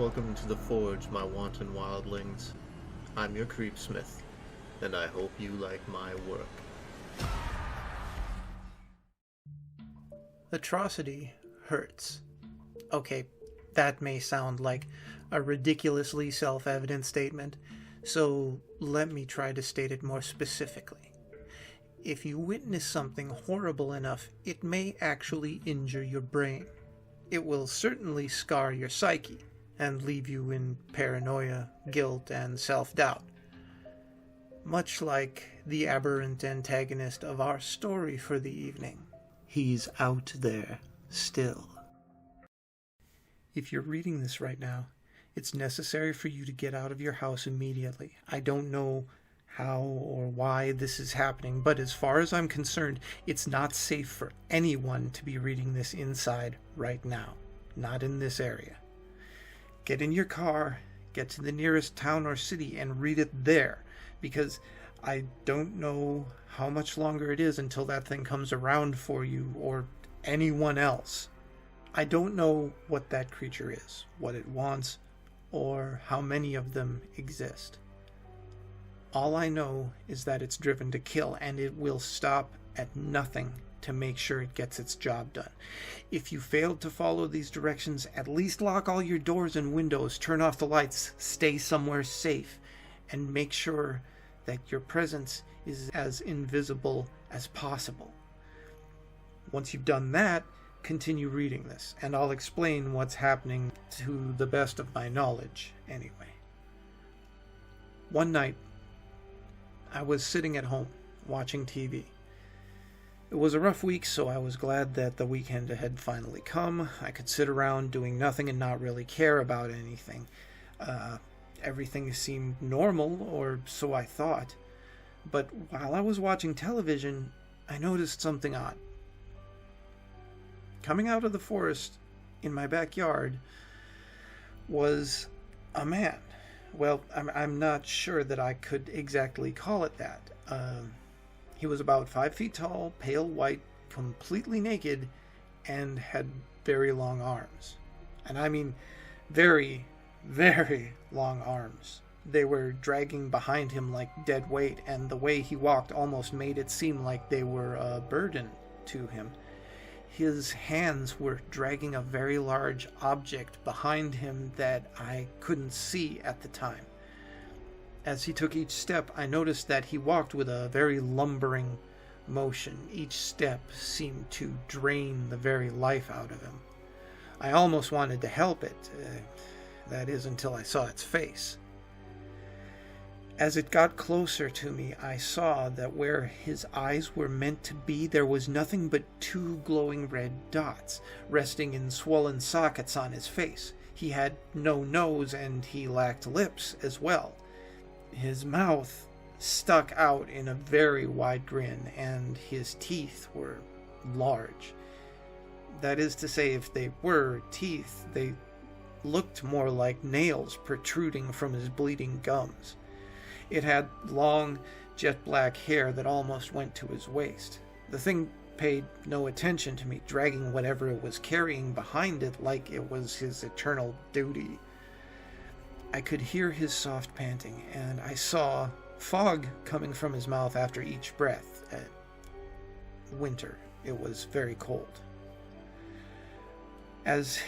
Welcome to the Forge, my wanton wildlings. I'm your creepsmith, and I hope you like my work. Atrocity hurts. Okay, that may sound like a ridiculously self-evident statement, so let me try to state it more specifically. If you witness something horrible enough, it may actually injure your brain. It will certainly scar your psyche and leave you in paranoia, guilt, and self-doubt. Much like the aberrant antagonist of our story for the evening. He's out there, still. If you're reading this right now, it's necessary for you to get out of your house immediately. I don't know how or why this is happening, but as far as I'm concerned, it's not safe for anyone to be reading this inside right now. Not in this area. Get in your car, get to the nearest town or city, and read it there, because I don't know how much longer it is until that thing comes around for you or anyone else. I don't know what that creature is, what it wants, or how many of them exist. All I know is that it's driven to kill, and it will stop at nothing to make sure it gets its job done. If you failed to follow these directions, at least lock all your doors and windows, turn off the lights, stay somewhere safe, and make sure that your presence is as invisible as possible. Once you've done that, continue reading this, and I'll explain what's happening to the best of my knowledge anyway. One night, I was sitting at home, watching TV. It was a rough week, so I was glad that the weekend had finally come. I could sit around doing nothing and not really care about anything. Everything seemed normal, or so I thought. But while I was watching television, I noticed something odd. Coming out of the forest in my backyard was a man. Well, I'm not sure that I could exactly call it that. He was about 5 feet tall, pale white, completely naked, and had very long arms. And I mean very, very long arms. They were dragging behind him like dead weight, and the way he walked almost made it seem like they were a burden to him. His hands were dragging a very large object behind him that I couldn't see at the time. As he took each step, I noticed that he walked with a very lumbering motion. Each step seemed to drain the very life out of him. I almost wanted to help it, that is, until I saw its face. As it got closer to me, I saw that where his eyes were meant to be, there was nothing but 2 glowing red dots, resting in swollen sockets on his face. He had no nose, and he lacked lips as well. His mouth stuck out in a very wide grin, and his teeth were large. That is to say, if they were teeth, they looked more like nails protruding from his bleeding gums. It had long, jet black hair that almost went to his waist. The thing paid no attention to me, dragging whatever it was carrying behind it like it was his eternal duty. I could hear his soft panting, and I saw fog coming from his mouth after each breath. Winter. It was very cold. As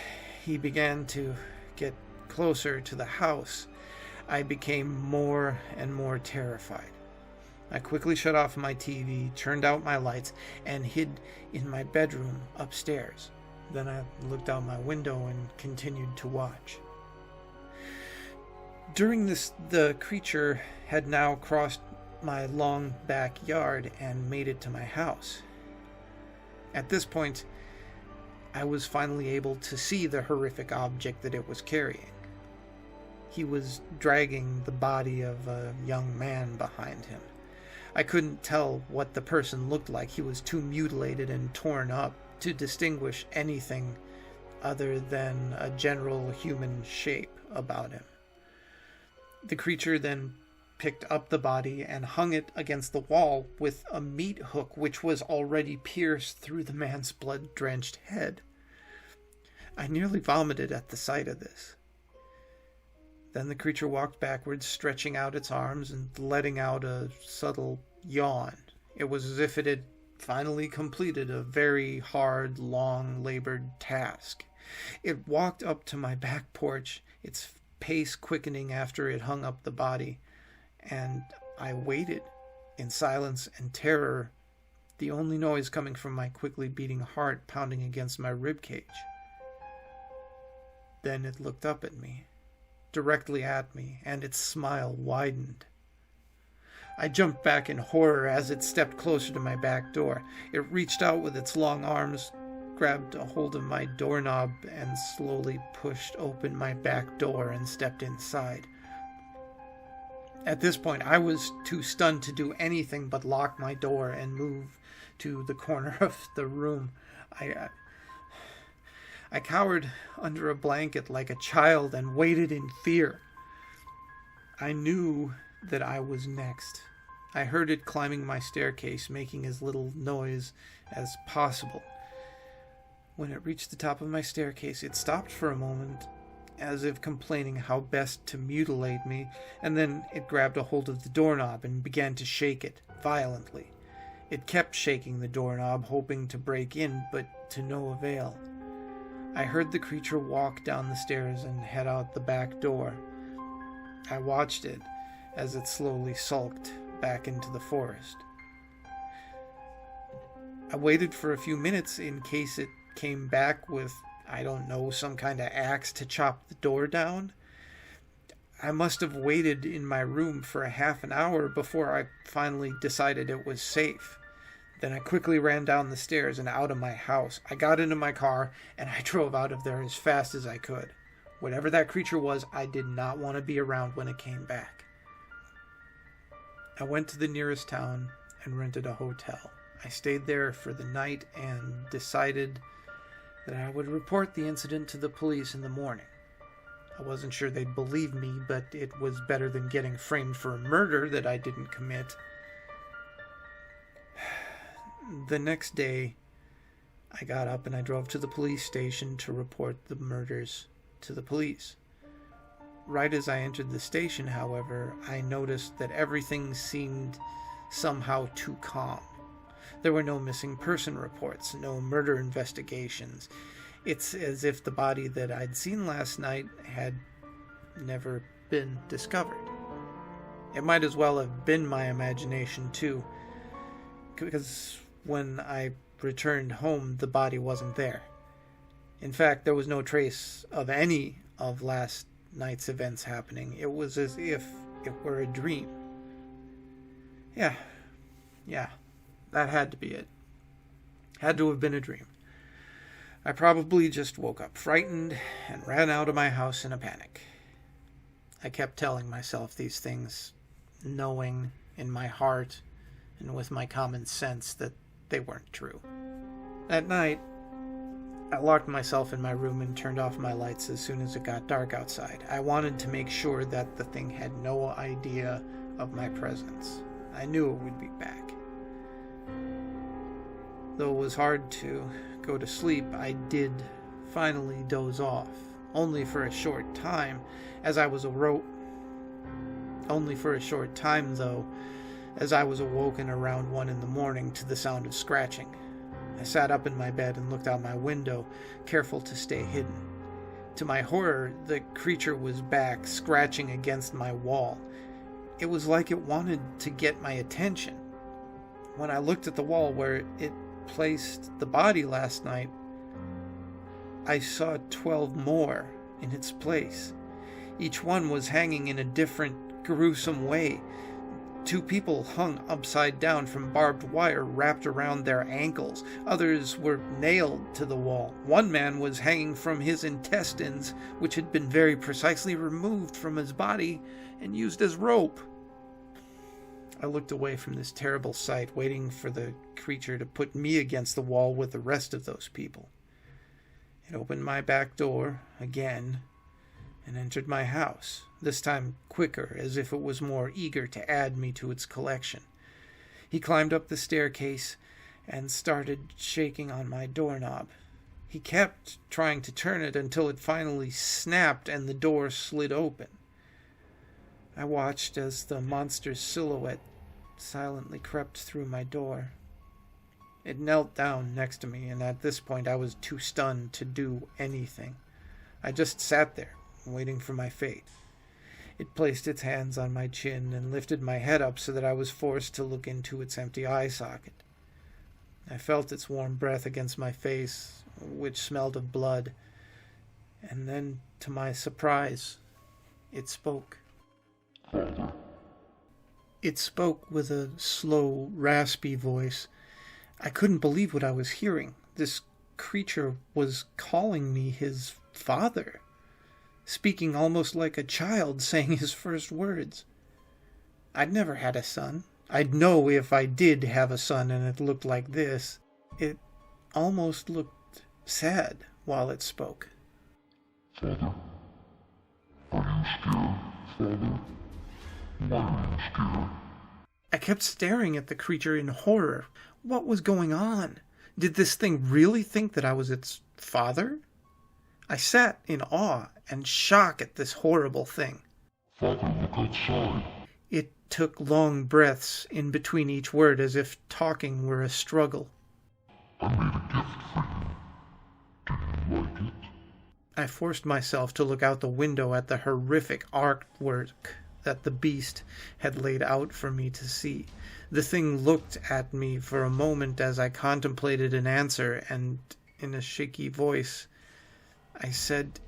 he began to get closer to the house, I became more and more terrified. I quickly shut off my TV, turned out my lights, and hid in my bedroom upstairs. Then I looked out my window and continued to watch. During this, the creature had now crossed my long backyard and made it to my house. At this point, I was finally able to see the horrific object that it was carrying. He was dragging the body of a young man behind him. I couldn't tell what the person looked like. He was too mutilated and torn up to distinguish anything other than a general human shape about him. The creature then picked up the body and hung it against the wall with a meat hook which was already pierced through the man's blood-drenched head. I nearly vomited at the sight of this. Then the creature walked backwards, stretching out its arms and letting out a subtle yawn. It was as if it had finally completed a very hard, long-labored task. It walked up to my back porch, its pace quickening after it hung up the body, and I waited in silence and terror, the only noise coming from my quickly beating heart pounding against my ribcage. Then it looked up at me, directly at me, and its smile widened. I jumped back in horror as it stepped closer to my back door. It reached out with its long arms, grabbed a hold of my doorknob, and slowly pushed open my back door and stepped inside. At this point, I was too stunned to do anything but lock my door and move to the corner of the room. I cowered under a blanket like a child and waited in fear. I knew that I was next. I heard it climbing my staircase, making as little noise as possible. When it reached the top of my staircase, it stopped for a moment, as if complaining how best to mutilate me, and then it grabbed a hold of the doorknob and began to shake it violently. It kept shaking the doorknob, hoping to break in, but to no avail. I heard the creature walk down the stairs and head out the back door. I watched it as it slowly sulked back into the forest. I waited for a few minutes in case it came back with, I don't know, some kind of axe to chop the door down. I must have waited in my room for a half an hour before I finally decided it was safe. Then I quickly ran down the stairs and out of my house. I got into my car and I drove out of there as fast as I could. Whatever that creature was, I did not want to be around when it came back. I went to the nearest town and rented a hotel. I stayed there for the night and decided that I would report the incident to the police in the morning. I wasn't sure they'd believe me, but it was better than getting framed for a murder that I didn't commit. The next day, I got up and I drove to the police station to report the murders to the police. Right as I entered the station, however, I noticed that everything seemed somehow too calm. There were no missing person reports, no murder investigations. It's as if the body that I'd seen last night had never been discovered. It might as well have been my imagination, too, because when I returned home, the body wasn't there. In fact, there was no trace of any of last night's events happening. It was as if it were a dream. Yeah, that had to be it. Had to have been a dream. I probably just woke up frightened and ran out of my house in a panic. I kept telling myself these things, knowing in my heart and with my common sense that they weren't true. That night, I locked myself in my room and turned off my lights as soon as it got dark outside. I wanted to make sure that the thing had no idea of my presence. I knew it would be back. Though it was hard to go to sleep, I did finally doze off, only for a short time, only for a short time, though, as I was awoken around 1 a.m. to the sound of scratching. I sat up in my bed and looked out my window, careful to stay hidden. To my horror, the creature was back, scratching against my wall. It was like it wanted to get my attention. When I looked at the wall where it placed the body last night, I saw 12 more in its place. Each one was hanging in a different, gruesome way. 2 people hung upside down from barbed wire wrapped around their ankles. Others were nailed to the wall. One man was hanging from his intestines, which had been very precisely removed from his body and used as rope. I looked away from this terrible sight, waiting for the creature to put me against the wall with the rest of those people. It opened my back door again and entered my house, this time quicker, as if it was more eager to add me to its collection. He climbed up the staircase and started shaking on my doorknob. He kept trying to turn it until it finally snapped and the door slid open. I watched as the monster's silhouette silently crept through my door. It knelt down next to me, and at this point I was too stunned to do anything. I just sat there, waiting for my fate. It placed its hands on my chin and lifted my head up so that I was forced to look into its empty eye socket. I felt its warm breath against my face, which smelled of blood, and then, to my surprise, it spoke. It spoke with a slow, raspy voice. I couldn't believe what I was hearing. This creature was calling me his father, speaking almost like a child saying his first words. I'd never had a son. I'd know if I did have a son and it looked like this. It almost looked sad while it spoke. Father? Are you scared, Father? Why are you scared? I kept staring at the creature in horror. What was going on? Did this thing really think that I was its father? I sat in awe and shock at this horrible thing. Father, look outside. It took long breaths in between each word as if talking were a struggle. I made a gift for you. Do you like it? I forced myself to look out the window at the horrific artwork that the beast had laid out for me to see. The thing looked at me for a moment as I contemplated an answer, and in a shaky voice, I said,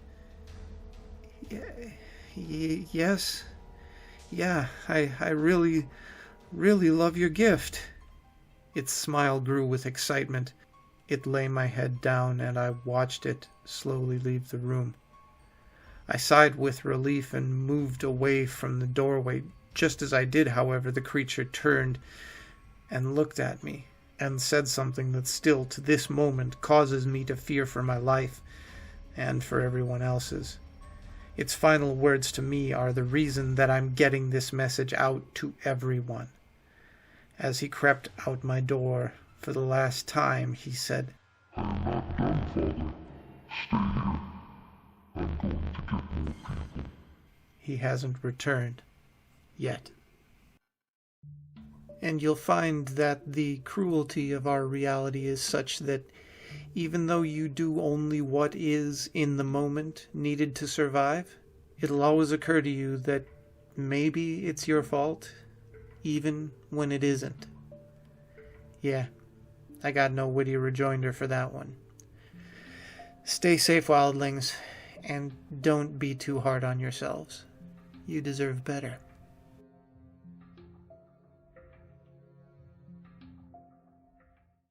yes, yeah, I really, really love your gift. Its smile grew with excitement. It lay my head down, and I watched it slowly leave the room. I sighed with relief and moved away from the doorway. Just as I did, however, the creature turned and looked at me and said something that still, to this moment, causes me to fear for my life and for everyone else's. Its final words to me are the reason that I'm getting this message out to everyone. As he crept out my door for the last time, he said, I am not done, Father. Stay here. I'm going to get more people. He hasn't returned yet. And you'll find that the cruelty of our reality is such that even though you do only what is, in the moment, needed to survive, it'll always occur to you that maybe it's your fault, even when it isn't. Yeah, I got no witty rejoinder for that one. Stay safe, wildlings, and don't be too hard on yourselves. You deserve better.